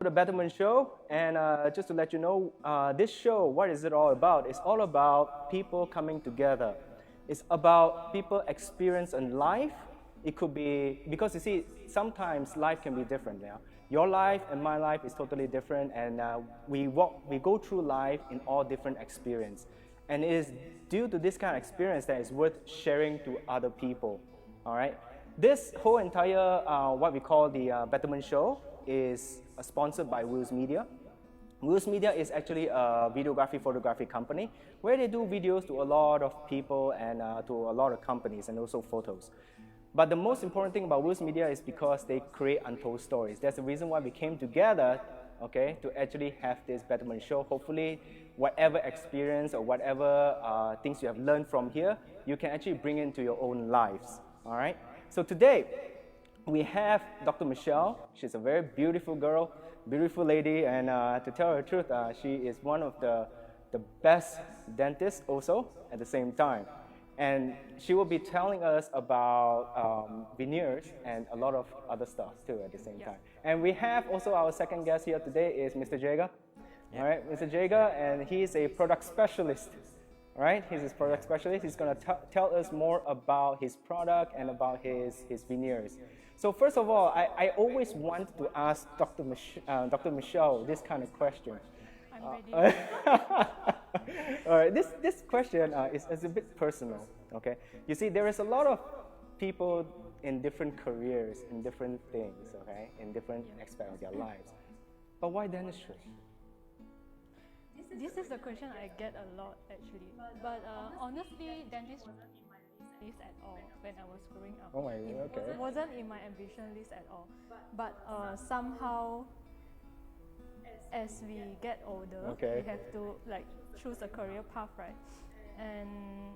The Betterment show, and just to let you know, this show, what is it all about? It's all about people coming together. It's about people experience in life. It could be, because you see, sometimes life can be different. Yeah? Your life and my life is totally different, and we go through life in all different experience. And it is due to this kind of experience that is worth sharing to other people. All right. This whole entire what we call the Betterment show is sponsored by Wheels Media. Wheels Media is actually a videography photography company where they do videos to a lot of people and to a lot of companies and also photos. But the most important thing about Wheels Media is because they create untold stories. That's the reason why we came together, okay, to actually have this Betterment show. Hopefully, whatever experience or whatever things you have learned from here, you can actually bring into your own lives, all right? So today, we have Dr. Michelle. She's a very beautiful girl, beautiful lady, and to tell her the truth, she is one of the best dentists also at the same time. And she will be telling us about veneers and a lot of other stuff too at the same time. And we have also our second guest here today is Mr. Jega. All right, Mr. Jega, and he's a product specialist. All right, he's a product specialist. He's going to tell us more about his product and about his veneers. So first of all, I always want to ask Dr. Michelle this kind of question. I'm ready. All right, this question is a bit personal, okay? You see, there is a lot of people in different careers, in different things, okay? In different aspects of their lives. But why dentistry? This is a question I get a lot actually. But honestly, dentistry wasn't in my list at all when I was growing up. Oh my, okay. It wasn't in my ambition list at all. But somehow, as we get older, we have to like choose a career path, right? And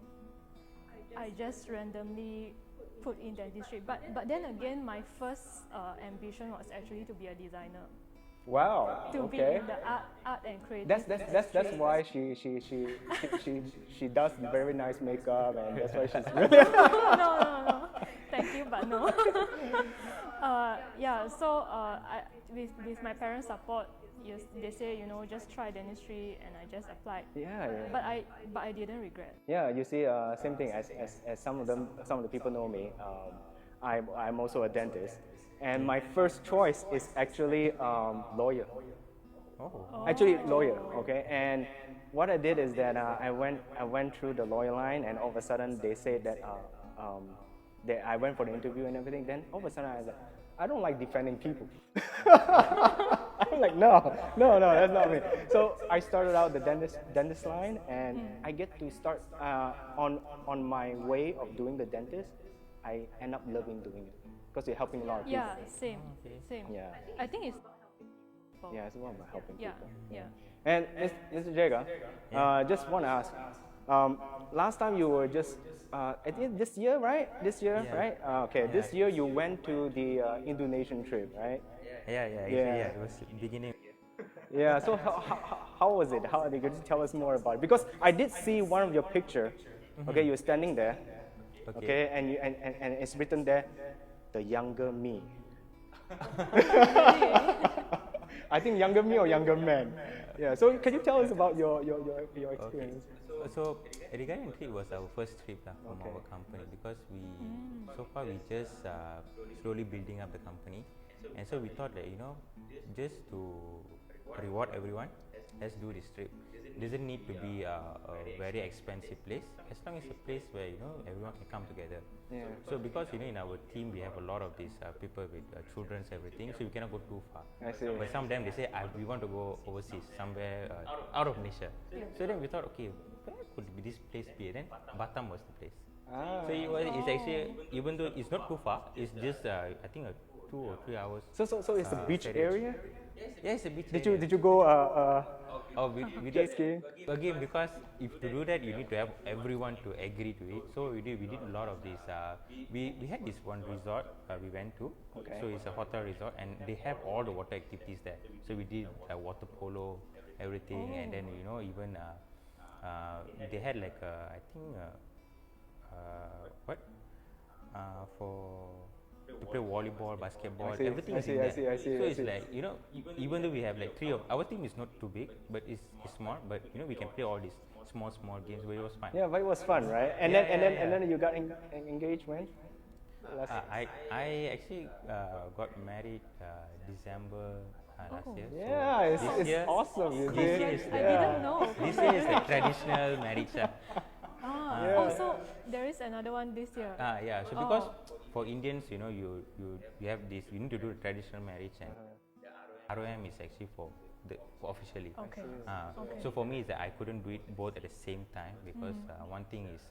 I just randomly put in dentistry. But then again, my first ambition was actually to be a designer. Wow. To be in the art and creative. That's why she does very nice makeup, and that's why she's really no. Thank you, but no. Yeah. So with my parents' support, yes, they say just try dentistry, and I just applied. Yeah. But I didn't regret. Yeah. You see, same thing as some of the people know me. I'm also a dentist. And my first choice is actually lawyer. Oh. Actually, lawyer. Okay. And what I did is that I went through the lawyer line, and all of a sudden they said that I went for the interview and everything. Then all of a sudden I was like, I don't like defending people. I'm like, no, that's not me. So I started out the dentist line, and I get to start on my way of doing the dentist. I end up loving doing it. Because you're helping a lot of people. Yeah, same. Yeah. I think it's helping people. Yeah, it's about helping people. Yeah. And Mr. Jega, just want to ask, last time you were just, I think this year, right? This year, right? Okay, this year you went to the Indonesian trip, right? Yeah. It was beginning. Yeah, so how was it? Could you tell us more about it? Because I did see one of your picture. Okay, you were standing there. Okay, and it's written there, the younger me. I think younger me or younger man. Yeah. So can you tell us about your experience? Okay. So regarding trip was our first trip from our company, because so far we just slowly building up the company, and so we thought that just to reward everyone, let's do this trip. It doesn't need to be a very expensive place, as long as a place where everyone can come together. Yeah. So because in our team we have a lot of these people with children, everything, so we cannot go too far. I see. But some of them they say we want to go overseas, somewhere out of Malaysia. So then we thought, okay, where could this place be? Then Batam was the place. So it's actually, even though it's not too far, it's just I think 2 or 3 hours. So it's a beach area? Yeah, it's a beach Did area. you go We jet did skiing? again, because if to do that you need to have everyone to agree to it. So we did a lot of this. We had this one resort we went to. Okay. So it's a hotel resort, and they have all the water activities there. So we did water polo, everything, and then even they had like I think for to play volleyball, basketball, I see, everything I is see, in I there. see, I see, So I it's see. like, you know, even though we have like three of our team is not too big, but it's small, but you know we can play all these small games where it was fun. Yeah, but it was fun, right? And Yeah, then yeah, and yeah. then you got engaged when? I actually got married December last year. Yeah, So it's, this it's year, awesome. You this see? year is I the, didn't know. this year is the traditional marriage. Yeah. Oh, so there is another one this year. Yeah. So because for Indians, you know, you have this. You need to do the traditional marriage, and ROM is actually for officially. Okay. Okay. So for me, is that I couldn't do it both at the same time because one thing is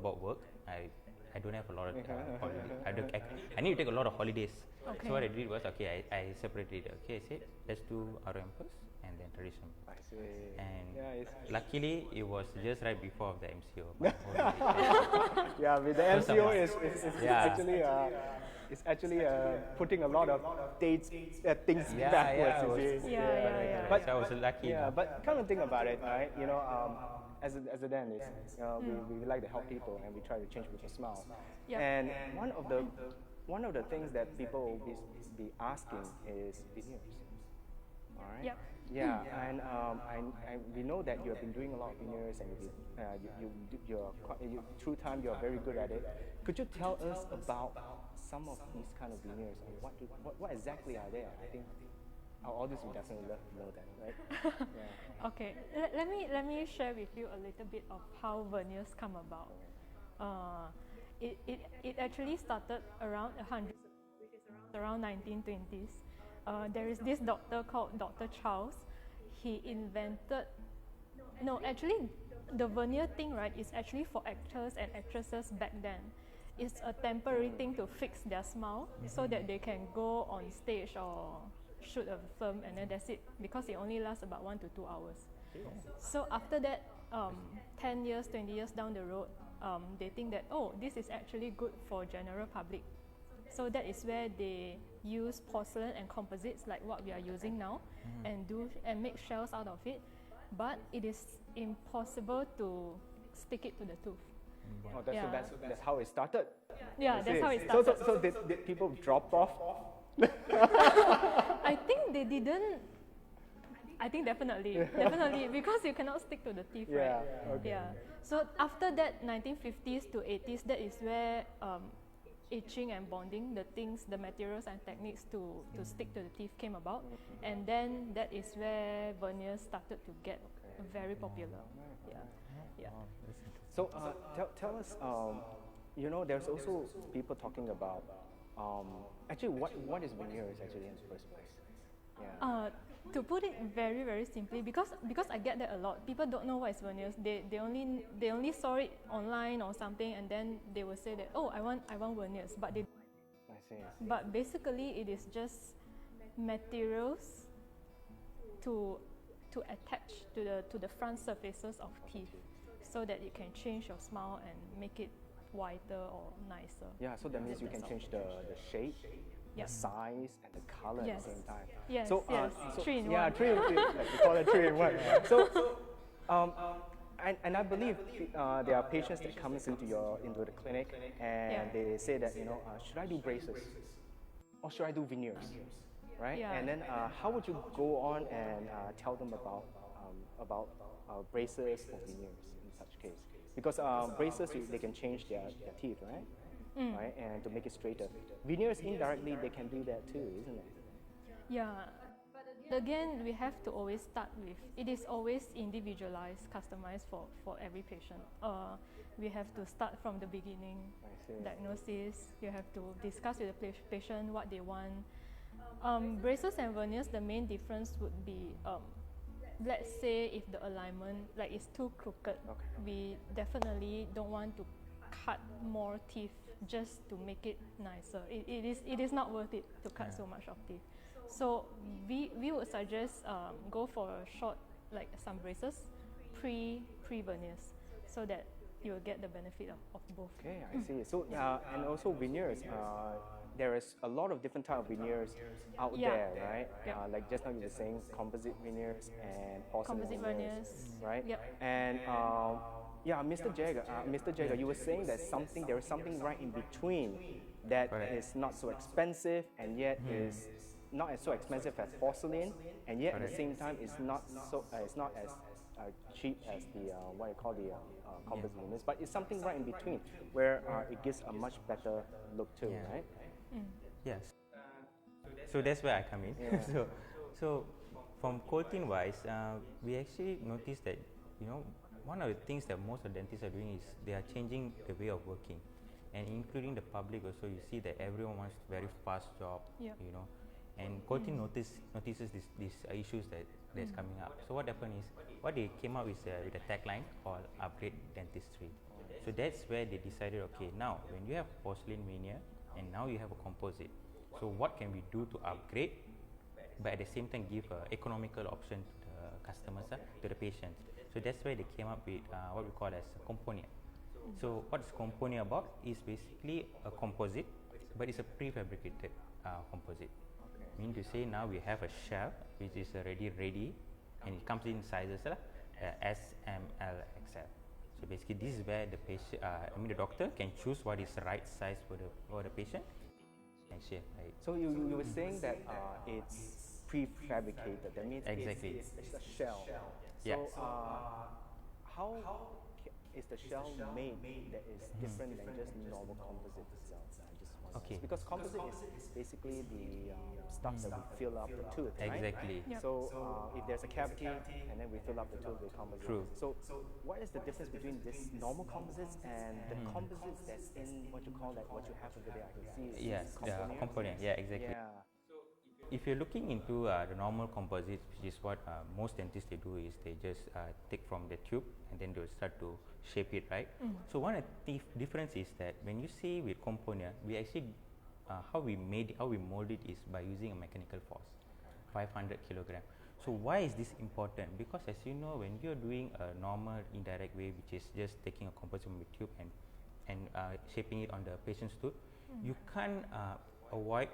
about work. I don't have a lot of holiday. I need to take a lot of holidays. Okay. So what I did was I separated. Okay, I said let's do ROM first and then traditional. I see. And Yeah, luckily it was just right before the MCO. my whole marriage. yeah, with the So MCO some- is Yeah. it's actually putting a lot of dates things Yeah, backwards. yeah, you it was- see. Yeah. But So I was lucky. yeah, but come and think about it, right? You know, as a dentist, you know, we like to help people and we try to change people's smile. Yep. And one of the things that people will be asking is veneers. All right. Yep. Yeah, and we know that you have been doing a lot of veneers, and through time you're very good at it. Could you tell us about some of these kind of veneers and what exactly are they? I think our audience will definitely love to know that, right? Yeah. Okay. Let me share with you a little bit of how veneers come about. It actually started around 100, which is around 1920s. There is this doctor called Dr. Charles. He invented. No, actually, the veneer thing, right, is actually for actors and actresses back then. It's a temporary thing to fix their smile so that they can go on stage or shoot a film, and then that's it, because it only lasts about 1 to 2 hours. So after that, 10 years, 20 years down the road, they think that, oh, this is actually good for general public. So that is where they use porcelain and composites like what we are using now, and make shells out of it. But it is impossible to stick it to the tooth. Oh, that's, Yeah. so that's how it started. Yeah, I that's see. how it So, started. so did people drop off? I think they didn't. I think definitely, because you cannot stick to the teeth, Yeah, right? okay. Yeah. So after that, 1950s to 80s, that is where etching and bonding, the materials and techniques to stick to the teeth came about, and then that is where veneers started to get very popular. Yeah. So tell us, you know, there's also people talking about actually what is veneers actually in the first place? Yeah. To put it very, very simply, because I get that a lot. People don't know what is veneers. They only saw it online or something, and then they will say that, oh, I want veneers, but they. I see. But basically, it is just materials to attach to the front surfaces of teeth, so that it can change your smile and make it whiter or nicer. Yeah, so that means you can That's all. change the shape, Yeah. the size, and the color at Yes. the same time. Yes, So, yes. 3 in yeah, 1. 3 in 1. Like we call it 3 in 1. So, and I believe there are patients that comes into the clinic and Yeah. they say that, you know, should I do braces or should I do veneers, right? Yeah. And then how would you go on and tell them about braces or veneers in such case? Because braces, they can change their teeth, right? Right, and to make it straighter. Veneers indirectly they can do that too, isn't it? Yeah. But again, we have to always start with, it is always individualized, customized for every patient. We have to start from the beginning, I see. diagnosis. You have to discuss with the patient what they want. Braces and veneers, the main difference would be, let's say if the alignment like is too crooked, we definitely don't want to cut more teeth just to make it nicer. It is not worth it to cut so much of teeth. So we would suggest go for a short, like some braces, pre veneers, so that you will get the benefit of both. Okay, I see. So and also veneers. There is a lot of different type of veneers out Yeah. there, right? Yeah. Like just now you were saying, composite veneers and porcelain Composite veneers. right? Yep. And Yeah, Mr. Jega, you were saying that there is something right in between that Correct. is not so expensive and yet is not as so expensive as porcelain, and yet at the same time it's not as cheap as the what I call the composite units, but it's something right in between where it gives a much better look too, Yeah. right? Yes. So that's where I come in. Yeah. So from quoting wise, we actually noticed that one of the things that most of the dentists are doing is they are changing the way of working, and including the public also. You see that everyone wants very fast job, Yep. and quoting notices these issues that's coming up. So what happened is what they came up with a tagline called upgrade dentistry. So that's where they decided, okay, now when you have porcelain veneer and now you have a composite, so what can we do to upgrade, but at the same time give an economical option to the customers, to the patients. So that's why they came up with what we call as a component. So what's component about is basically a composite, but it's a prefabricated composite. Meaning to say now we have a shell which is already ready, and it comes in sizes S, M, L, XL. So basically this is where the patient, the doctor can choose what is the right size for the patient and share. Right? So you were saying that it's prefabricated. That means Exactly. it's a shell. Yeah. So how is the shell made that is different than just normal composite itself? I just wonder. Okay. Because composite is basically the stuff that we fill up the tooth, right? Exactly. Yep. So if there's a cavity and then we fill up the tooth with composite. True. So what is the difference between this normal composites and the composites that's in what you call that, what you have over there? I can see it's Yes, the component. component. Yeah, exactly. Yeah. If you're looking into the normal composites, which is what most dentists they do, is they just take from the tube and then they'll start to shape it, right? So one of the difference is that when you see with component, we actually how we mold it is by using a mechanical force, 500 kilogram. So why is this important? Because as you know, when you're doing a normal indirect way, which is just taking a composite from the tube and shaping it on the patient's tooth, you can't avoid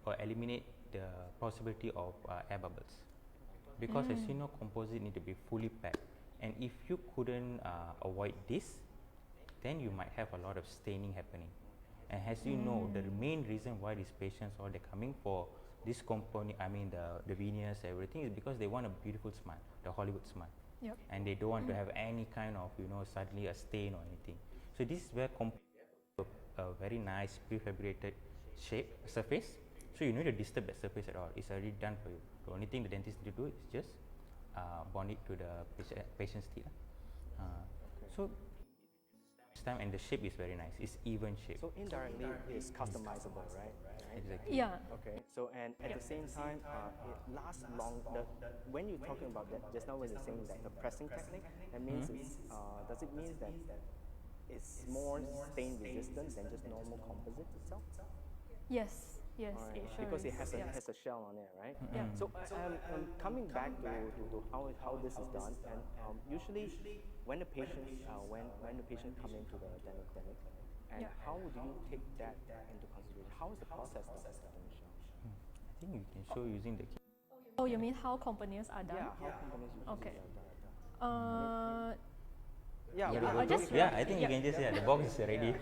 or eliminate the possibility of air bubbles, because as you know, composite need to be fully packed, and if you couldn't avoid this, then you might have a lot of staining happening. And as you know, the main reason why these patients or they're coming for this component, the veneers, everything, is because they want a beautiful smile, the Hollywood smile. Yep. And they don't want to have any kind of suddenly a stain or anything. So this is where a very nice prefabricated shape surface. So you don't need to disturb that surface at all. It's already done for you. The only thing the dentist need to do is just bond it to the patient's teeth. So this time, and the shape is very nice. It's even shape. So indirectly, it's customizable, right? Exactly. Yeah. Okay. So and at the same time, it lasts long. When you're talking about that, just now when you're saying that the pressing technique, that means does it mean that it's more stain resistant than just normal composite itself? Yes. Yes. Alright, It sure because is. it has a shell on it, right? Yeah. So coming back to how this is done, and usually when the patient come into the dental clinic, and Yeah. how do you take that into consideration? How is the process done, Michelle? I think you can show using the key. Oh, you mean how companies are done? Yeah, how companies usually Okay. are done. Yeah, we I'll just- Yeah, I think you can just the box is ready.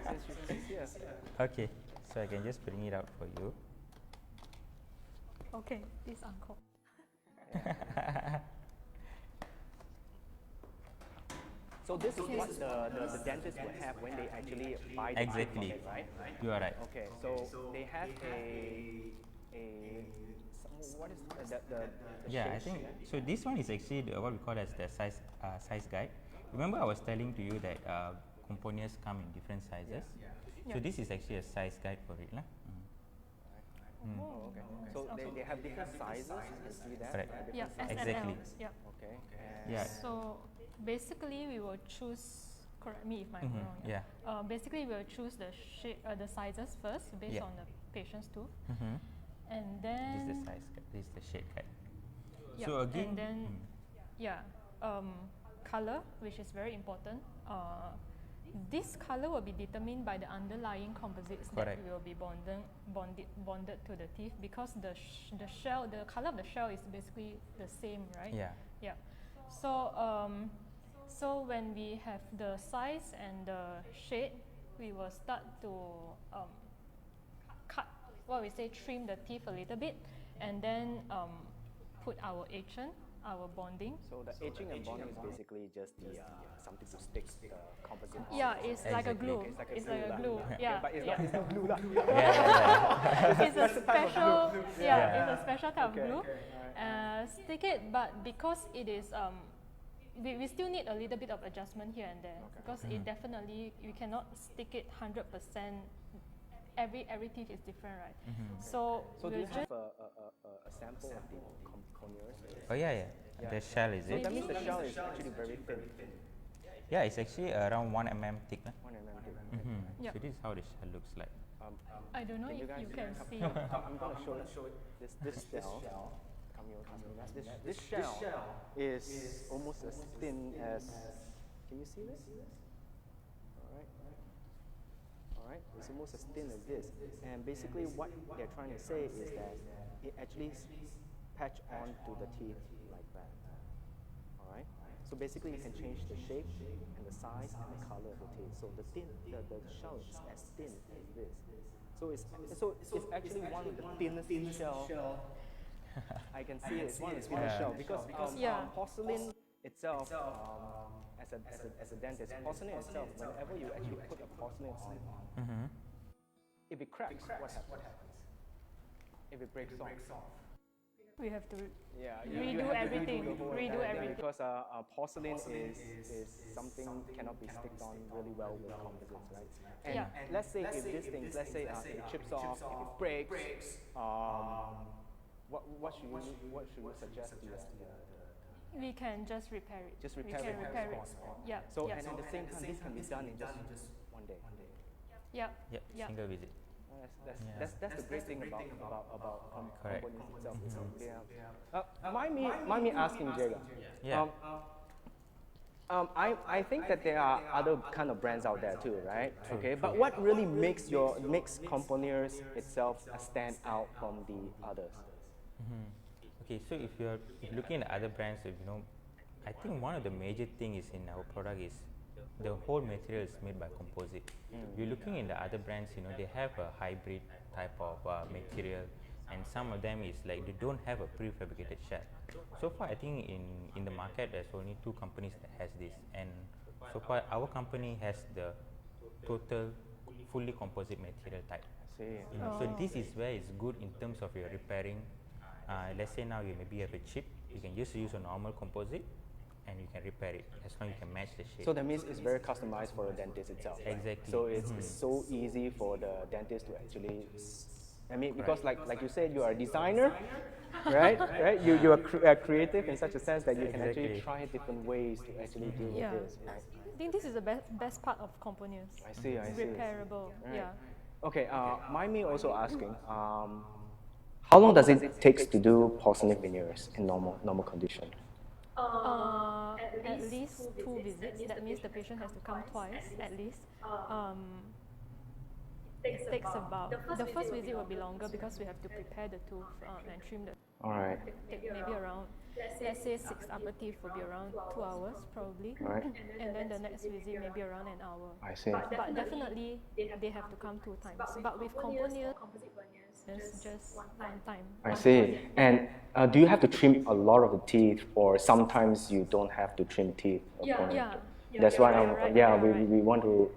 since she's here. Okay, so I can just bring it out for you. Okay, this uncle. So this is what the dentist would have when they actually buy the Exactly. implant, right? You are right. Okay, so they have what is the Yeah, shape I think sheet? so. This one is actually what we call as the size guide. Remember, I was telling to you that components come in different sizes. So Yeah. this is actually a size guide for it, lah. Oh, okay. So they have different sizes. You can see that. Correct. Different Yeah, sizes. S and Exactly. L. Yeah. Okay. Yeah. So basically, we will choose. Correct me if I'm wrong. Yeah. Basically, we will choose the shape, the sizes first based Yeah. on the patient's tooth, Mm-hmm. and This then is the size guide. This is the shade guide. yeah, So again, and then color, which is very important. This color will be determined by the underlying composites Correct. that will be bonded to the teeth, because the shell, the color of the shell is basically the same, right? yeah. Yeah. So So when we have the size and the shade, we will start to cut, what we say, trim the teeth a little bit, and then put our agent, our bonding. So the etching and bonding is basically just the something to stick the composite. Yeah, it's like a glue. It's like a glue. Yeah, but it's yeah. not glue lah. It's a special, it's a special type of glue. Stick it, but because it is, we still need a little bit of adjustment here and there, because it definitely, you cannot stick it 100%. Every teeth is different, right? So do you have a sample of the conures? Oh yeah. The shell is So it? that means the shell is actually very thin. Yeah, it's actually around 1 mm thick. 1 mm thick. Yep. So this is how the shell looks like. I don't know if you can see. I'm going to show it. This shell. This shell is almost as thin as. Can you see this? All right. It's almost as thin as this. And basically, what they're trying to say is that it actually patch onto the teeth like that. All right. So basically, you can change the shape and the size and the color of the teeth. So the shell is as thin as this. So it's actually one of the thinnest shell. I can see it's one of the thinnest shell because porcelain itself, as a dentist, porcelain itself, whenever you actually put a porcelain on, if it cracks, what happens? If it breaks off. We have to you redo have to everything. Redo everything. Because porcelain is something cannot be sticked on really well with composites, right? And let's say if this thing, it chips off, if it breaks, what should you suggest to We can just repair it. Just repair we can it. repair it. Yeah. So and at the same time, this can be done in just one day. Yeah. Yeah, single visit. That's the great thing about components itself. Correct. Mind me asking Jega. Yeah. I think that there are other kind of brands out there too, right? Okay, but what really makes Componeers itself stand out from the others? Okay, so if you're looking at other brands, I think one of the major things in our product is the whole material is made by composite. You're looking in the other brands, they have a hybrid type of material, and some of them is like they don't have a prefabricated shell. So far, I think in the market there's only 2 companies that has this, and so far our company has the total fully composite material type. So this is where it's good in terms of your repairing. Let's say now you maybe have a chip, you can just use a normal composite and you can repair it as long as you can match the shape. So that means it's very customized for the dentist itself. Right? Exactly. So it's so easy for the dentist to actually, because like you said, you are a designer, right? Right? You are creative in such a sense that you can actually try different ways to actually deal with this. Right? I think this is the best part of Componeers. I see. Repairable. Right. Yeah. Okay. Mind me also asking, how long does it take to do porcelain veneers in normal condition? At least 2 visits. That means the patient has to come twice at least. It takes about, the first visit will be longer because we have to prepare the tooth and trim the. All right. Maybe around, let's say 6 upper teeth will be around 2 hours probably. Right. And then the next visit maybe around an hour. I see. But definitely they have to come 2 times. But with Componeers, it's just one time. I see. And do you have to trim a lot of the teeth, or sometimes you don't have to trim teeth? Yeah. That's why right. we want to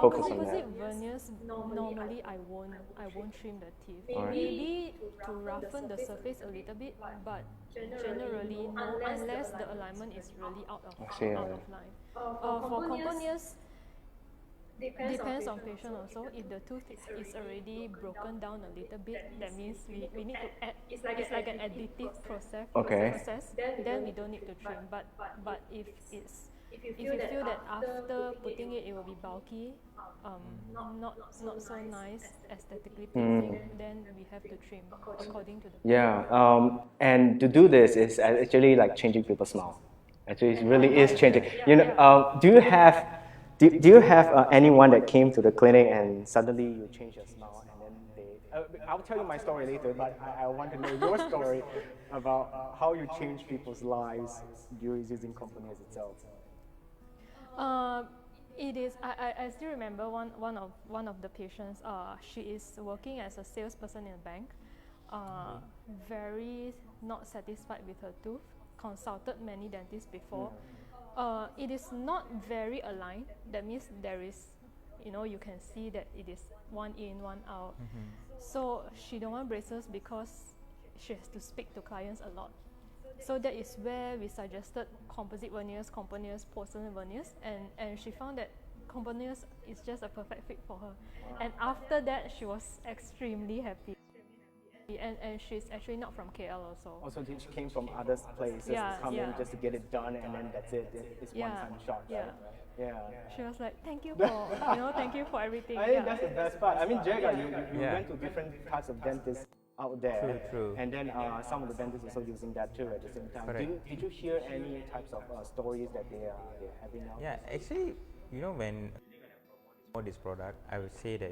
focus on that. Composite veneers, normally I won't trim the teeth. Alright. Maybe to roughen the surface a little bit, but generally no, unless the alignment is really out of line. For Componeers, depends on patient also. If the tooth is already broken down a little bit, that means we need to add. It's like an additive process. Then we don't need to trim. But if you feel that after putting it will be bulky, not so nice, aesthetically pleasing, then we have to trim according to the. And to do this is actually like changing people's smile. Actually, it really is changing. Do you have anyone that came to the clinic and suddenly you change your smile and then they? I'll tell you my story later, but I want to know your story about how you change people's lives using Componeers itself. It is. I still remember one of the patients. She is working as a salesperson in a bank. Very not satisfied with her tooth. Consulted many dentists before. It is not very aligned. That means there is, you can see that it is one in, one out. So she don't want braces because she has to speak to clients a lot. So that is where we suggested composite veneers, porcelain veneers, and she found that components is just a perfect fit for her. And after that, she was extremely happy. And she's actually not from KL also. Also, she came from other places to come in just to get it done, and then that's it. It's one-time shot, right? Yeah. She was like, "Thank you for thank you for everything." I think that's the best part. I mean, Jega, you went to different types of dentists out there, True. And then some of the dentists also using that too at the same time. Did you hear any types of stories that they're having now? Yeah, actually, when this product, I would say that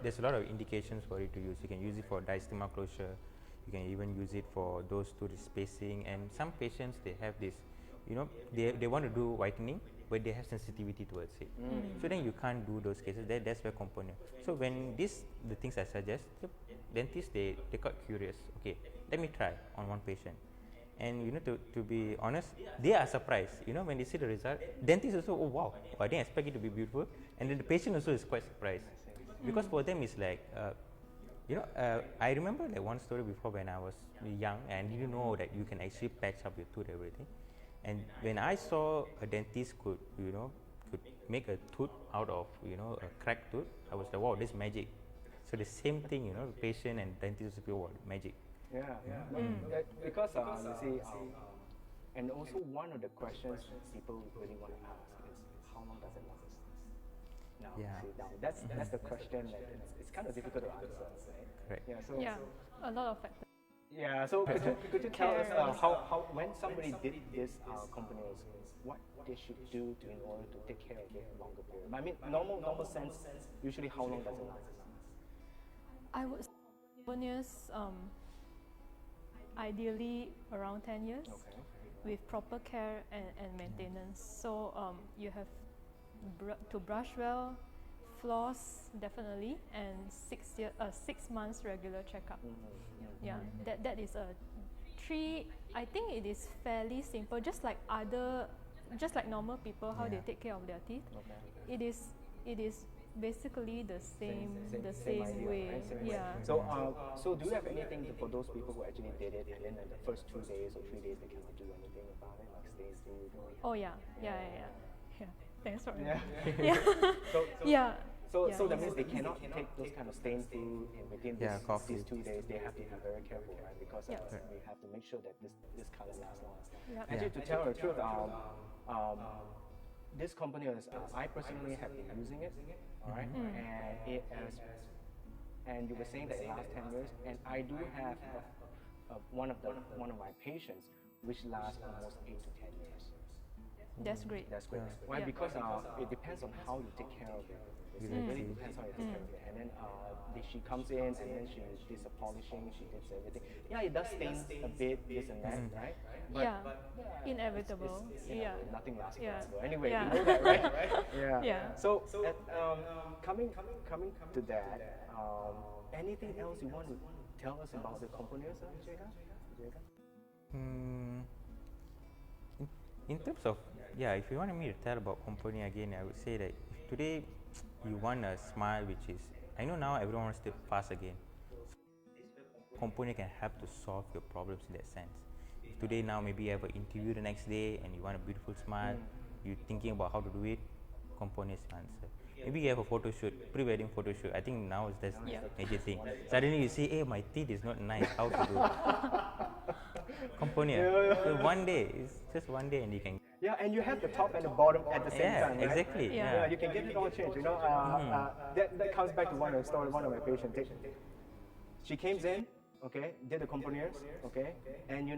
there's a lot of indications for it to use. You can use it for diastema closure. You can even use it for those tooth spacing. And some patients, they have this, they want to do whitening, but they have sensitivity towards it. So then you can't do those cases. That's where component. So when the things I suggest, the dentists they got curious. Okay, let me try on one patient. And to be honest, they are surprised. When they see the result, dentists also, oh wow, I didn't expect it to be beautiful. And then the patient also is quite surprised. Because for them it's like, I remember like one story before when I was young and didn't know that you can actually patch up your tooth, everything. And when I saw a dentist could make a tooth out of, a cracked tooth, I was like, wow, this is magic. So the same thing, the patient and dentist will be, wow, magic. Because you see, and also one of the questions people really want to ask is, how long does it last? Now, that's the question that it's kind of difficult to answer, right? Right. A lot of factors. Yeah. So could you tell us how when somebody did this company, what they should do in order to take care of it a longer period? I mean, normal sense. Usually, how long does it last? I would say veneers, ideally around 10 years, with proper care and maintenance. So you have to brush well, floss definitely, and 6 months regular checkup. That is a 3. I think it is fairly simple, just like normal people how they take care of their teeth. It is basically the same idea, way. Right? So do you have anything for those people who actually did it and then in the first 2 days or 3 days they cannot do anything about it, like stay still? Oh yeah. Thanks for So that means they cannot take those kind of stained food within these 2 days. They have to be very careful, right? Because we have to make sure that this color lasts long. Actually, to tell the truth, this company is, I personally have been using it, all right, and it has, and you were saying that it lasts 10 years, and I do have one of my patients which lasts almost 8 to 10 years. That's great. Why? Because it depends on how you take care of it. It really depends how you take care of it. And then she comes in and then she does the polishing, she does everything. Yeah, it does stain a bit, this and that, right? But inevitable. Nothing lasts forever. Anyway, you know that, right? So coming to that, anything else you want to tell us about the components, Jega? In terms of, if you wanted me to tell about company again, I would say that if today you want a smile which is, I know now everyone wants to fast again. Company can help to solve your problems in that sense. If today now maybe you have an interview the next day and you want a beautiful smile, you're thinking about how to do it, company is the answer. Maybe you have a photo shoot, pre-wedding photo shoot. I think now is that's major thing. Suddenly you see, hey, my teeth is not nice, how to do it? Company. So one day, it's just one day and you can. Yeah, and you have the top and the bottom at the same time, right? Exactly. Yeah, you can get it all changed. That comes back to one of the story. One of my patients, she came in, did the components, and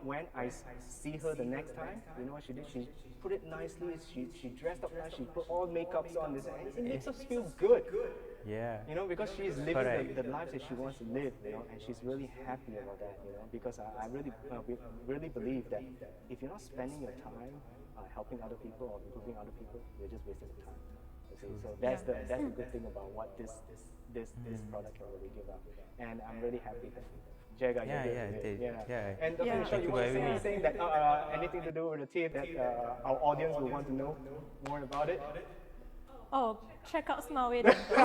when I see her the next time, what she did? She put it nicely. She dressed up nice. She put all makeups on this, and it makes us feel good. Yeah. You know, because she's living Correct. the life that she wants to live, you know, and she's really happy about that, you know, because I really, really believe that if you're not spending your time helping other people or improving other people, you're just wasting your time. You see? So that's the good thing about what this product can really give up, and I'm really happy that Jega, Yeah, you're yeah, here it today. is. Yeah. And Dr. Yeah. Michelle, Thank you you want for to say having me. anything that anything to do with the teeth that our audience will want to know more about it? Oh, check out Smileway Dental.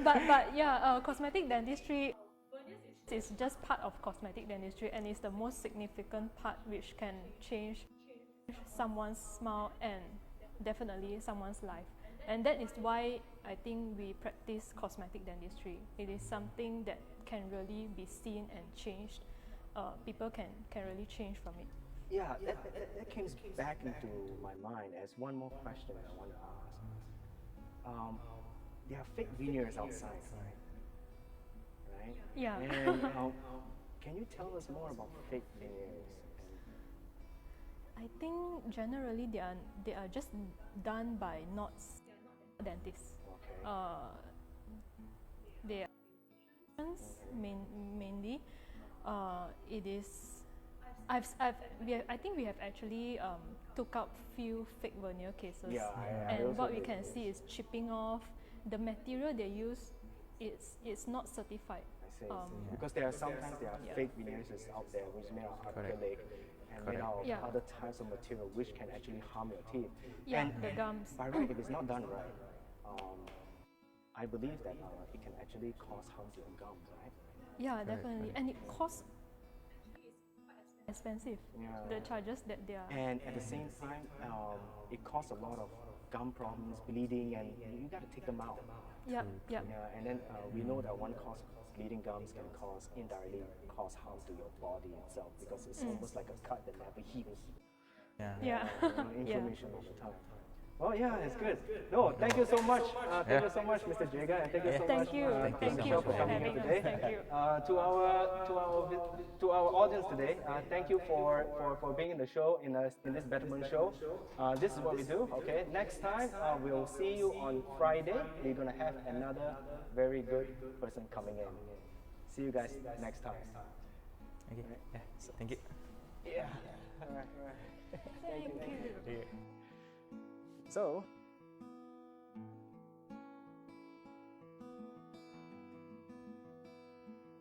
but yeah, cosmetic dentistry is just part of cosmetic dentistry, and it's the most significant part which can change someone's smile and definitely someone's life. And that is why I think we practice cosmetic dentistry. It is something that can really be seen and changed. People can really change from it. Yeah, that came back into my mind as one more question I want to ask. There are fake veneers outside, right? Yeah. And can you tell us more about fake veneers? I think generally they are just done by not dentists. Okay. They are mainly. It is. I think we have actually took out few fake veneer cases. Yeah, I and also what we did, can yes. see is chipping off. The material they use, it's not certified. I see. Because sometimes there are fake veneers out there which made out of acrylic and made out of other types of material which can actually harm your teeth. Yeah, and the gums. By right, if it's not done right, I believe that it can actually cause harm to your gums, right? Yeah, definitely, and it costs expensive. Yeah. The charges that they are. And at the same time, it causes a lot of gum problems, bleeding, and you got to take them out. Yep. Yeah, and then we know that one cause bleeding gums can indirectly cause harm to your body itself because it's almost like a cut that never heals. Yeah. Inflammation all the time. Well, yeah, it's good. No, thank you so much. Thank you so much, Mr. Jega, and thank you so much, Thank you. Thank you Michelle, for coming here having us. today. Thank you. To our audience today, thank you for being in the show in this Betterment show. This is what we do. Okay, next time we'll see you on Friday. We're gonna have another very good person coming in. See you guys next time. Okay. Yeah. Thank you. Yeah. All right. Thank you. So.